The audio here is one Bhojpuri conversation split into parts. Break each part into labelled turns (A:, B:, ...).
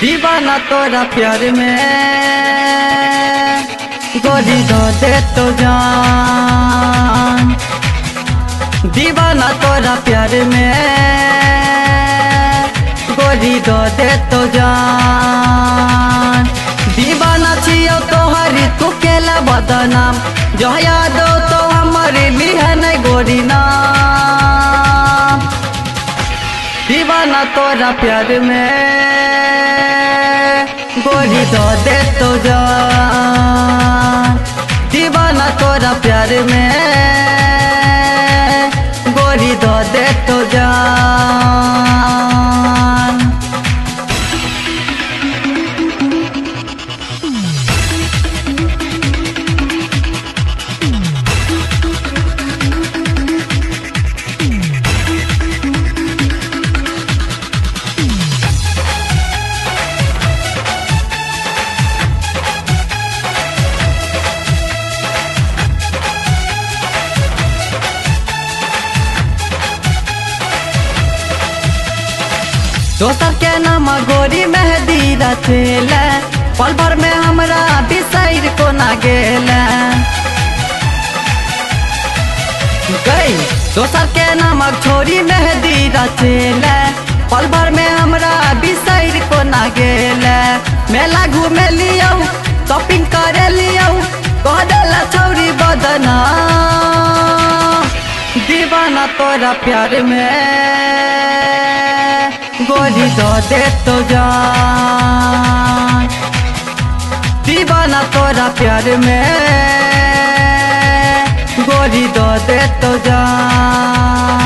A: दीवाना तोरा प्यार में गोली दो दे तो जान। दीवाना तोरा प्यार में गोली दो दे तो जान। दीवाना छियो तोहरी तू केला बदनाम जो याद तो हमारे लिए नहीं गोरी नाम। दीवाना तोरा प्यार में गोली दो दे तो जान। दीवाना तोरा प्यार में गोली दो दे तो जान। दोसर के नाम गोरी मेहदी रचेल पल भर में हमरा बिसैर को ना गेल गई। दोसर के नाम छोरी मेहदी रचेल पल भर में हमरा बिसैर को ना गेल। मेला घूमे लियो शॉपिंग करे लियो कह देला छौरी बदनाम। दीवाना तोरा प्यार में गोली दो दे तो जान। दीवाना तोरा प्यार में गोली दो दे तो जान।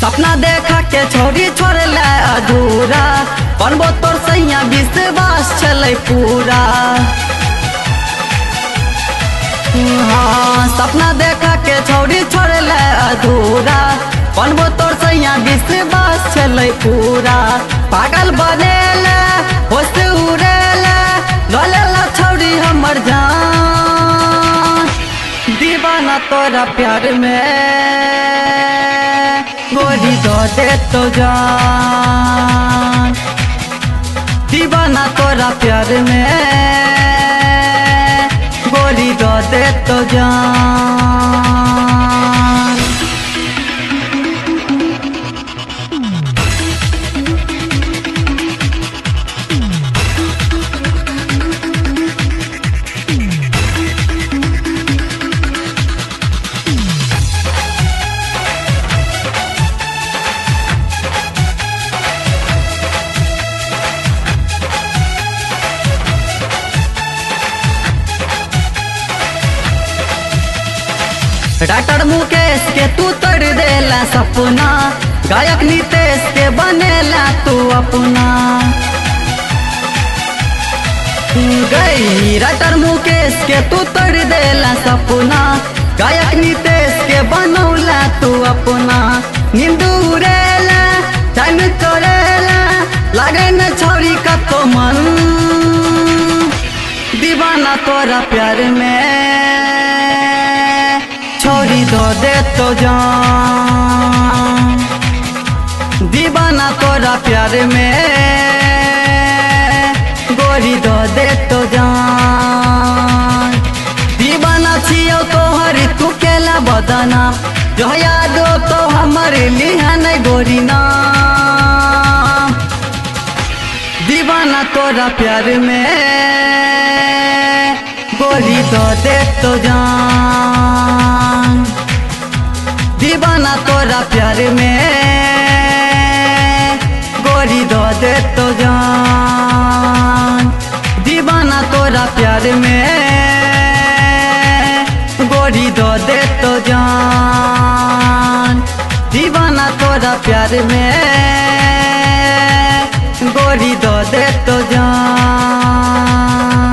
A: सपना देखा के छोड़ी छोड़ले अधूरा बनबो तोर सैया विश्वास चले पूरा। हाँ सपना देखा के छोड़ी छोड़ले अधूरा बनबो तोर सैया विश्वास चले पूरा। पागल बनेले होश उड़ेले ललेला छौड़ी हमर जान। दीवाना तोरा प्यार में गोली दो दे तो जान। दीवाना तोरा प्यार में गोली दो दे तो जान। डॉक्टर मुकेश के तू तोड़ देला सपना गायक नीतेश के बनेला तू अपना। गई डॉक्टर मुकेश के तू तोड़ देला सपना गायक नीतेश के बनौला तू अपना। नींद उड़ेला चैन चोरेला लागे न छौरी का तो मन। दीवाना तोरा प्यार में छोड़ी दो दे तो जान। दीवाना तोरा प्यार में गोली दो दे तो जान। दीवाना छियो तोहरी तू केला बदनाम जो याद तो हमारे लिए नहीं गोरी नाम। दीवाना तोरा प्यार में गोली दो दे तो जान। दीवाना तोरा प्यार में गोली दो दे तो जान। दीवाना तोरा प्यार में गोली दो दे तो जान। दीवाना दीवाना तोरा प्यार में, गोरी दो दे तो जान।